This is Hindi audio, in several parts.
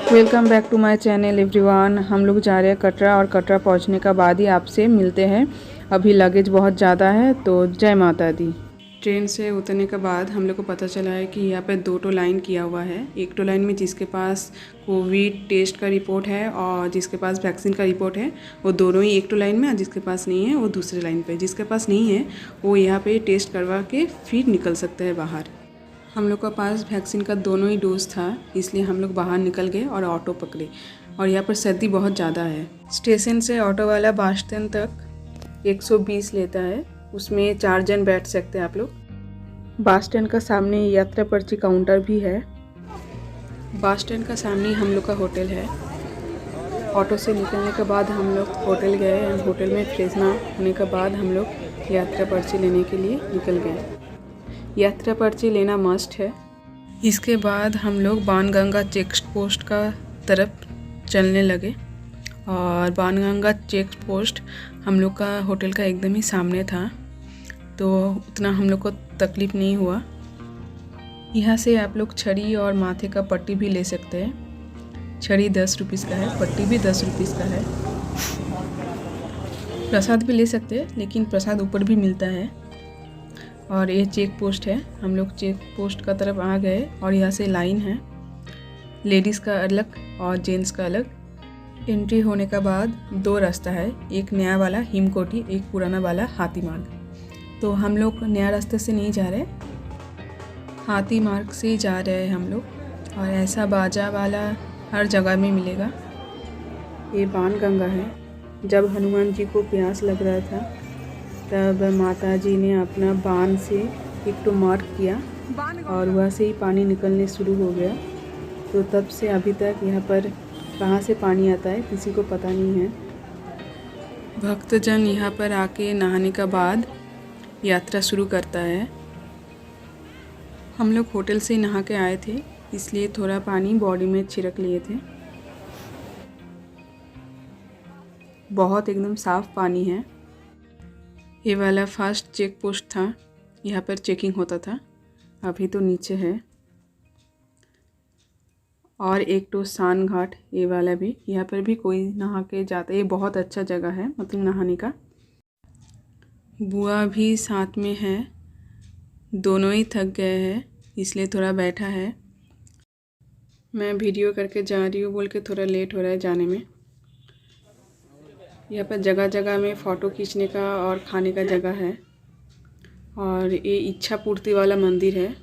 Welcome back to my channel everyone. हम लोग जा रहे हैं कटरा और कटरा पहुंचने का बाद ही आपसे मिलते हैं। अभी लगेज बहुत ज़्यादा है तो जय माता दी। ट्रेन से उतरने के बाद हम लोग को पता चला है कि यहाँ पे 2 लाइन किया हुआ है। एक तो लाइन में जिसके पास कोविड टेस्ट का रिपोर्ट है और जिसके पास वैक्सीन का रिपोर्ट है वो दोनों ही एक लाइन में, और जिसके पास नहीं है वो दूसरे लाइन पे। जिसके पास नहीं है वो यहाँ पे टेस्ट करवा के फिर निकल सकते हैं बाहर। हम लोग का पास वैक्सीन का दोनों ही डोज था, इसलिए हम लोग बाहर निकल गए और ऑटो पकड़े। और यहाँ पर सर्दी बहुत ज़्यादा है। स्टेशन से ऑटो वाला बस स्टैंड तक 120 लेता है, उसमें 4 जन बैठ सकते हैं आप लोग। बस स्टैंड का सामने यात्रा पर्ची काउंटर भी है। बस स्टैंड का सामने हम लोग का होटल है। ऑटो से निकलने के बाद हम लोग होटल गए। होटल में फ्रेश होने के बाद हम लोग यात्रा पर्ची लेने के लिए निकल गए। यात्रा पर्ची लेना मस्ट है। इसके बाद हम लोग बाणगंगा चेक पोस्ट का तरफ चलने लगे और बाणगंगा चेक पोस्ट हम लोग का होटल का एकदम ही सामने था, तो उतना हम लोग को तकलीफ़ नहीं हुआ। यहाँ से आप लोग छड़ी और माथे का पट्टी भी ले सकते हैं। छड़ी 10 रुपीज़ का है, पट्टी भी 10 रुपीज़ का है। प्रसाद भी ले सकते हैं, लेकिन प्रसाद ऊपर भी मिलता है। और ये चेक पोस्ट है। हम लोग चेक पोस्ट का तरफ आ गए और यहाँ से लाइन है, लेडीज़ का अलग और जेंट्स का अलग। एंट्री होने के बाद 2 रास्ता है, एक नया वाला हिमकोटी, एक पुराना वाला हाथी मार्ग। तो हम लोग नया रास्ते से नहीं जा रहे, हाथी मार्ग से ही जा रहे हैं हम लोग। और ऐसा बाजा वाला हर जगह में मिलेगा। ये बाणगंगा है। जब हनुमान जी को प्यास लग रहा था तब माता जी ने अपना बाण से एक तो मार्क किया और वहाँ से ही पानी निकलने शुरू हो गया। तो तब से अभी तक यहाँ पर कहाँ से पानी आता है किसी को पता नहीं है। भक्तजन यहाँ पर आके नहाने के बाद यात्रा शुरू करता है। हम लोग होटल से नहा के आए थे, इसलिए थोड़ा पानी बॉडी में छिड़क लिए थे। बहुत एकदम साफ़ पानी है। ये वाला फर्स्ट चेक पोस्ट था, यहाँ पर चेकिंग होता था। अभी तो नीचे है। और एक तो सान घाट, ये वाला भी, यहाँ पर भी कोई नहा के जाता है। ये बहुत अच्छा जगह है, मतलब नहाने का। बुआ भी साथ में है, दोनों ही थक गए हैं इसलिए थोड़ा बैठा है। मैं वीडियो करके जा रही हूँ बोल के थोड़ा लेट हो रहा है जाने में। यहाँ पर जगह जगह में फ़ोटो खींचने का और खाने का जगह है। और ये इच्छा पूर्ति वाला मंदिर है,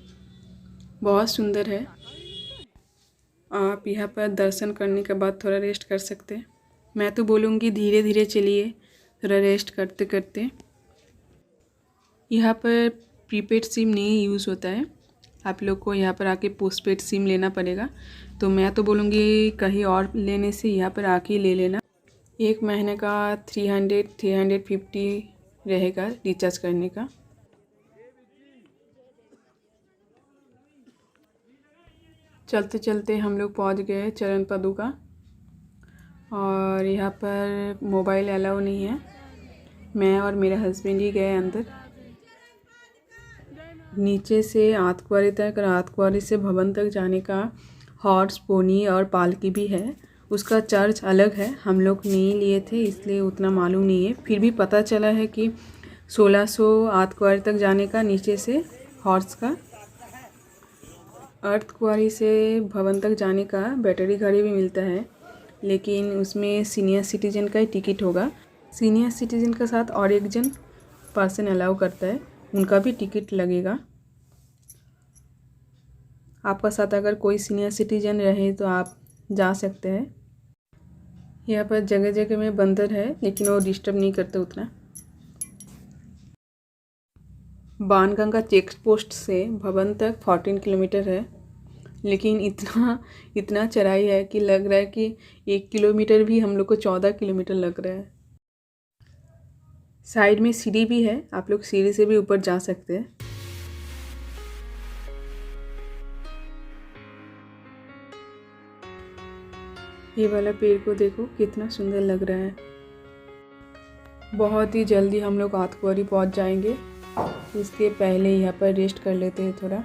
बहुत सुंदर है। आप यहाँ पर दर्शन करने के बाद थोड़ा रेस्ट कर सकते हैं। मैं तो बोलूँगी धीरे धीरे चलिए, थोड़ा रेस्ट करते करते। यहाँ पर प्रीपेड सिम नहीं यूज़ होता है, आप लोग को यहाँ पर आके पोस्टपेड सिम लेना पड़ेगा। तो मैं तो बोलूँगी कहीं और लेने से यहाँ पर आके ले लेना। 1 महीने का 350 रहेगा रिचार्ज करने का। चलते चलते हम लोग पहुंच गए चरण पादुका। और यहाँ पर मोबाइल अलाउ नहीं है। मैं और मेरे हस्बैंड ही गए अंदर। नीचे से आतकुआरी तक और आतकुआरी से भवन तक जाने का हॉर्स, पोनी और पालकी भी है। उसका चार्ज अलग है, हम लोग नहीं लिए थे इसलिए उतना मालूम नहीं है। फिर भी पता चला है कि 1600 आतकुआरी तक जाने का, नीचे से हॉर्स का। अर्धकुआरी से भवन तक जाने का बैटरी गाड़ी भी मिलता है, लेकिन उसमें सीनियर सिटीजन का ही टिकट होगा। सीनियर सिटीजन के साथ और 1 जन पर्सन अलाउ करता है, उनका भी टिकट लगेगा। आपका साथ अगर कोई सीनियर सिटीजन रहे तो आप जा सकते हैं। यहाँ पर जगह जगह में बंदर है, लेकिन वो डिस्टर्ब नहीं करते उतना। बाणगंगा चेक पोस्ट से भवन तक 14 किलोमीटर है, लेकिन इतना चढ़ाई है कि लग रहा है कि 1 किलोमीटर भी हम लोग को 14 किलोमीटर लग रहा है। साइड में सीढ़ी भी है, आप लोग सीढ़ी से भी ऊपर जा सकते हैं। ये वाला पेड़ को देखो कितना सुंदर लग रहा है। बहुत ही जल्दी हम लोग आतकुआरी पहुंच जाएंगे। इसके पहले यहाँ पर रेस्ट कर लेते हैं थोड़ा।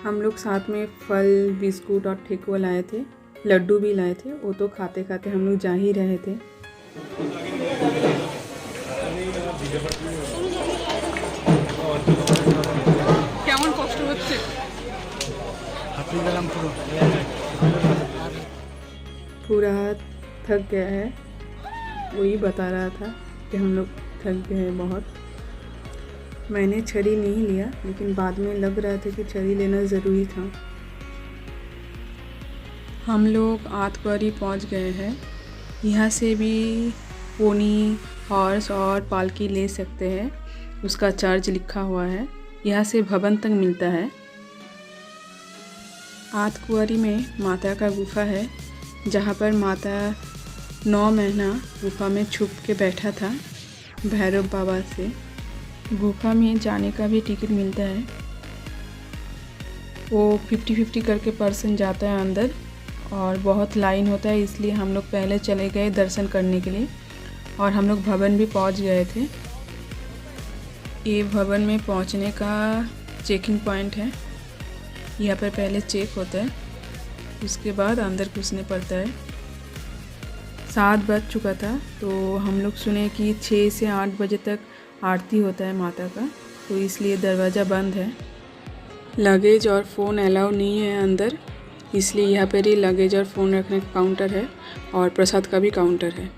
हम लोग साथ में फल, बिस्कुट और ठेकुआ लाए थे, लड्डू भी लाए थे। वो तो खाते खाते हम लोग जा ही रहे थे। কেমন কষ্ট হচ্ছে? पूरा थक गया है, वही बता रहा था कि हम लोग थक गए हैं बहुत। मैंने छड़ी नहीं लिया, लेकिन बाद में लग रहा था कि छड़ी लेना ज़रूरी था। हम लोग आतकुआरी पहुंच गए हैं। यहाँ से भी पोनी, हॉर्स और पालकी ले सकते हैं, उसका चार्ज लिखा हुआ है। यहाँ से भवन तक मिलता है। आतकुआरी में माता का गुफा है, जहाँ पर माता 9 महीना गुफा में छुप के बैठा था भैरव बाबा से। गुफा में जाने का भी टिकट मिलता है। वो 50-50 करके पर्सन जाता है अंदर, और बहुत लाइन होता है, इसलिए हम लोग पहले चले गए दर्शन करने के लिए। और हम लोग भवन भी पहुंच गए थे। ये भवन में पहुंचने का चेकिंग पॉइंट है। यहाँ पर पहले चेक होता है, उसके बाद अंदर घुसने पड़ता है। 7 बज चुका था, तो हम लोग सुने कि 6 से 8 बजे तक आरती होता है माता का, तो इसलिए दरवाज़ा बंद है। लगेज और फ़ोन अलाउ नहीं है अंदर, इसलिए यहाँ पर ही लगेज और फ़ोन रखने का काउंटर है, और प्रसाद का भी काउंटर है।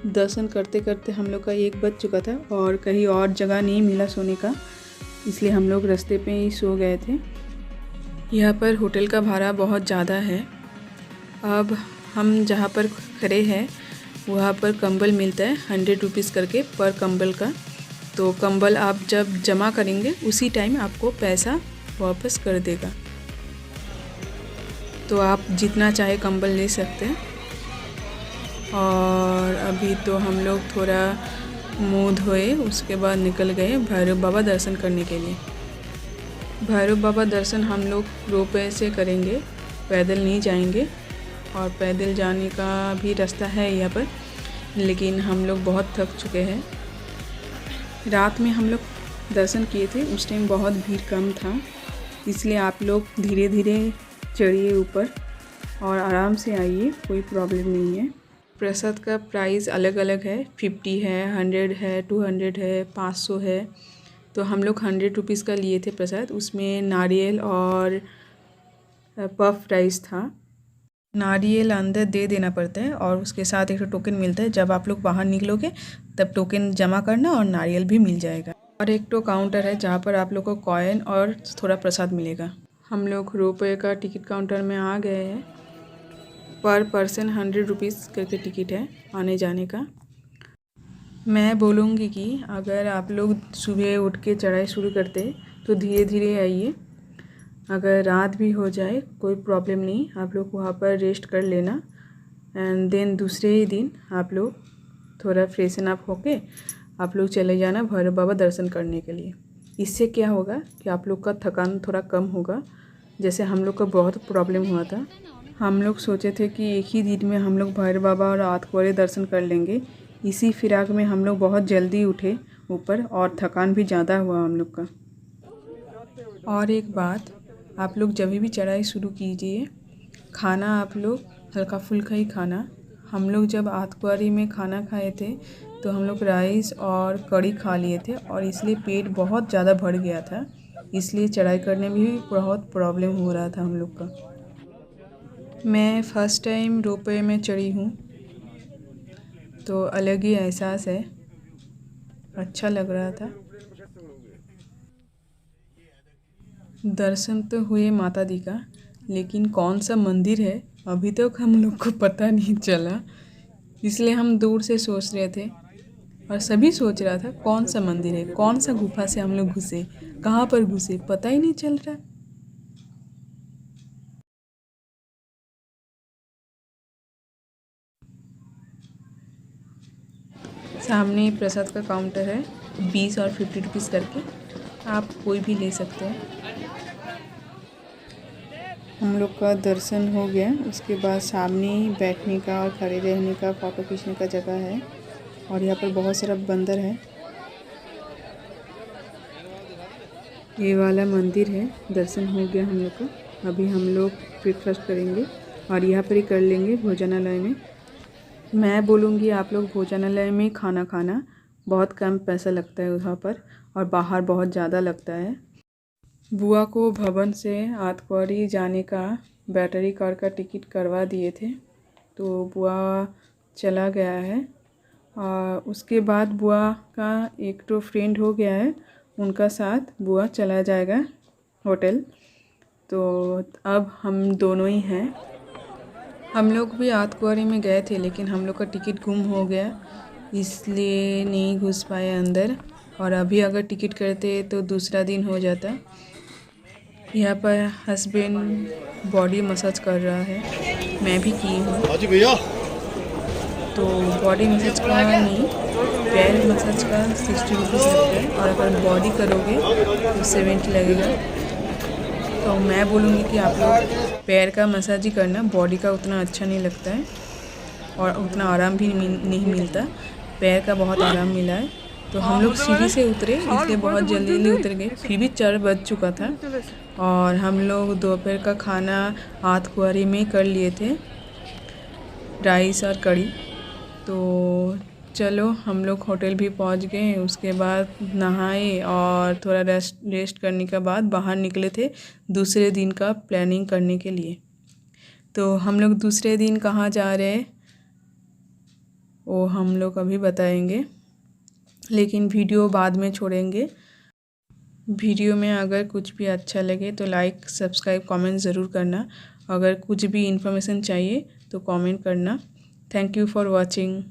दर्शन करते करते हम लोग का 1 बज चुका था, और कहीं और जगह नहीं मिला सोने का, इसलिए हम लोग रास्ते पे ही सो गए थे। यहाँ पर होटल का भाड़ा बहुत ज़्यादा है। अब हम जहाँ पर खड़े हैं वहाँ पर कंबल मिलता है 100 रुपीज़ करके पर कंबल का। तो कंबल आप जब जमा करेंगे उसी टाइम आपको पैसा वापस कर देगा। तो आप जितना चाहे कंबल ले सकते हैं। और अभी तो हम लोग थोड़ा मुँह धोए, उसके बाद निकल गए भैरव बाबा दर्शन करने के लिए। भैरव बाबा दर्शन हम लोग रोपवे से करेंगे, पैदल नहीं जाएंगे। और पैदल जाने का भी रास्ता है यहाँ पर, लेकिन हम लोग बहुत थक चुके हैं। रात में हम लोग दर्शन किए थे, उस टाइम बहुत भीड़ कम था, इसलिए आप लोग धीरे धीरे चढ़िए ऊपर और आराम से आइए, कोई प्रॉब्लम नहीं है। प्रसाद का प्राइस अलग अलग है, 50 है, 100 है, 200 है, 500 है। तो हम लोग 100 रुपीज़ का लिए थे प्रसाद। उसमें नारियल और पफ राइस था। नारियल अंदर दे देना पड़ता है, और उसके साथ एक टोकन मिलता है। जब आप लोग बाहर निकलोगे तब टोकन जमा करना, और नारियल भी मिल जाएगा। और एक तो काउंटर है जहाँ पर आप लोग को कॉइन और थोड़ा प्रसाद मिलेगा। हम लोग रोपवे का टिकट काउंटर में आ गए हैं। पर पर्सन 100 रुपीज़ करके टिकट है आने जाने का। मैं बोलूँगी कि अगर आप लोग सुबह उठ के चढ़ाई शुरू करते तो धीरे धीरे आइए। अगर रात भी हो जाए कोई प्रॉब्लम नहीं, आप लोग वहाँ पर रेस्ट कर लेना। एंड देन दूसरे ही दिन आप लोग थोड़ा फ्रेशन अप होके आप लोग चले जाना भैरव बाबा दर्शन करने के लिए। इससे क्या होगा कि आप लोग का थकान थोड़ा कम होगा, जैसे हम लोग का बहुत प्रॉब्लम हुआ था। हम लोग सोचे थे कि एक ही दिन में हम लोग भैरव बाबा और आतकुआरी दर्शन कर लेंगे। इसी फिराक में हम लोग बहुत जल्दी उठे ऊपर, और थकान भी ज़्यादा हुआ हम लोग का। और एक बात, आप लोग जब भी चढ़ाई शुरू कीजिए, खाना आप लोग हल्का फुल्का ही खाना। हम लोग जब आतकुआरी में खाना खाए थे तो हम लोग राइस और कड़ी खा लिए थे, और इसलिए पेट बहुत ज़्यादा भर गया था, इसलिए चढ़ाई करने में भी बहुत प्रॉब्लम हो रहा था हम लोग का। मैं फ़र्स्ट टाइम रोपवे में चढ़ी हूँ, तो अलग ही एहसास है, अच्छा लग रहा था। दर्शन तो हुए माता दी का, लेकिन कौन सा मंदिर है अभी तक हम लोग को पता नहीं चला, इसलिए हम दूर से सोच रहे थे, और सभी सोच रहा था कौन सा मंदिर है, कौन सा गुफा से हम लोग घुसे, कहाँ पर घुसे, पता ही नहीं चल रहा। सामने प्रसाद का काउंटर है, 20 और 50 रुपीज़ करके, आप कोई भी ले सकते हैं। हम लोग का दर्शन हो गया, उसके बाद सामने ही बैठने का और खड़े रहने का, फ़ोटो खींचने का जगह है, और यहाँ पर बहुत सारा बंदर है। ये वाला मंदिर है, दर्शन हो गया हम लोग का। अभी हम लोग ब्रेकफास्ट करेंगे और यहाँ पर ही कर लेंगे भोजनालय में। मैं बोलूँगी आप लोग भोजनालय में खाना खाना, बहुत कम पैसा लगता है वहाँ पर और बाहर बहुत ज़्यादा लगता है। बुआ को भवन से आतकुआरी जाने का बैटरी कार का टिकट करवा दिए थे, तो बुआ चला गया है। और उसके बाद बुआ का एक तो फ्रेंड हो गया है, उनका साथ बुआ चला जाएगा होटल। तो अब हम दोनों ही हैं। हम लोग भी आतकुआरी में गए थे, लेकिन हम लोग का टिकट गुम हो गया, इसलिए नहीं घुस पाए अंदर। और अभी अगर टिकट करते तो दूसरा दिन हो जाता। यहाँ पर हस्बैंड बॉडी मसाज कर रहा है, मैं भी की हूँ। तो बॉडी मसाज का नहीं, पैर मसाज का 60 रुपीज़ लगता है, और अगर बॉडी करोगे तो 70 लगेगा। तो मैं बोलूँगी कि आप लोग पैर का मसाज ही करना, बॉडी का उतना अच्छा नहीं लगता है और उतना आराम भी नहीं मिलता। पैर का बहुत आराम मिला है। तो हम लोग सीढ़ी से उतरे, इसलिए बहुत जल्दी उतर गए, फिर भी 4 बज चुका था। और हम लोग दोपहर का खाना आतकुआरी में कर लिए थे, राइस और कड़ी। तो चलो हम लोग होटल भी पहुंच गए। उसके बाद नहाए और थोड़ा रेस्ट करने के बाद बाहर निकले थे दूसरे दिन का प्लानिंग करने के लिए। तो हम लोग दूसरे दिन कहाँ जा रहे हैं वो हम लोग अभी बताएंगे, लेकिन वीडियो बाद में छोड़ेंगे। वीडियो में अगर कुछ भी अच्छा लगे तो लाइक सब्सक्राइब कमेंट ज़रूर करना। अगर कुछ भी इन्फॉर्मेशन चाहिए तो कमेंट करना। Thank you for watching.